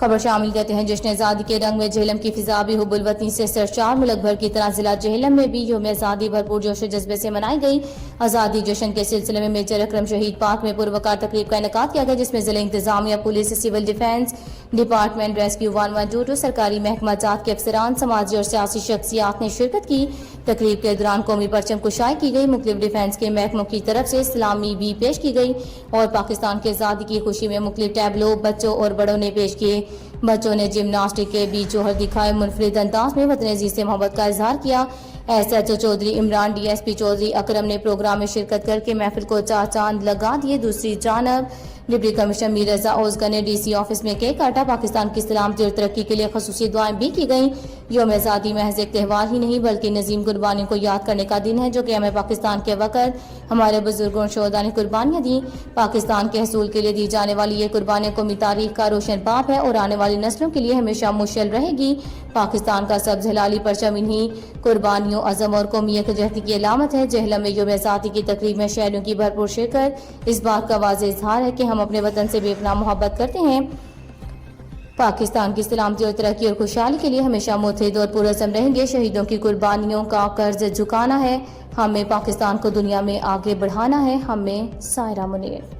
خبر شامل کرتے ہیں جشن آزادی کے رنگ میں جہلم کی فضا بھی حب الوطنی سے سرشار۔ ملک بھر کی طرح ضلع جہلم میں بھی یوم آزادی بھرپور جوش و جذبے سے منائی گئی۔ آزادی جشن کے سلسلے میں میجر اکرم شہید پارک میں پروقار تقریب کا انعقاد کیا گیا، جس میں ضلع انتظامیہ، police, civil defence department, rescue 112، سرکاری محکمہ جات کے افسران، سماجی اور سیاسی شخصیات نے شرکت کی۔ تقریب کے دوران قومی پرچم کشائی کی گئی، مختلف ڈیفنس کے محکموں کی طرف سے سلامی بھی پیش کی گئی اور پاکستان کی آزادی کی خوشی میں مختلف ٹیبلو بچوں اور بڑوں نے پیش کیے۔ بچوں نے جمناسٹک کے بھی جوہر دکھائے، منفرد انداز میں وطن عزیز سے محبت کا اظہار کیا۔ S H O Chaudhry Imran, D S P Chaudhry Akram نے پروگرام میں شرکت کر کے محفل کو چار چاند لگا دیے۔ دوسری جانب ڈپٹی کمشنر میر رضا اوزگر نے ڈی سی آفس میں کیک کاٹا۔ پاکستان کی سلامتی اور ترقی کے لیے خصوصی دعائیں بھی کی گئیں۔ یوم آزادی محض ایک تہوار ہی نہیں بلکہ نظیم قربانیوں کو یاد کرنے کا دن ہے، جو کہ ہمیں پاکستان کے وقت ہمارے بزرگوں اور شہداء نے قربانیاں دیں۔ پاکستان کے حصول کے لیے دی جانے والی یہ قربانیاں قومی تاریخ کا روشن باب ہے اور آنے والی نسلوں کے لیے ہمیشہ مشعل رہے گی۔ پاکستان کا سبز ہلالی پرچم انہی قربانیوں، عزم اور قومی یکجہتی کی علامت ہے۔ جہلم میں یوم آزادی کی تقریب میں شہریوں کی بھرپور شرکت اس بات کا واضح اظہار ہے کہ ہم اپنے وطن سے بے پناہ محبت کرتے ہیں۔ پاکستان کی سلامتی اور ترقی اور خوشحالی کے لیے ہمیشہ متحد اور پرعزم رہیں گے۔ شہیدوں کی قربانیوں کا قرض چکانا ہے، ہمیں پاکستان کو دنیا میں آگے بڑھانا ہے۔ ہمیں سائرہ منیر۔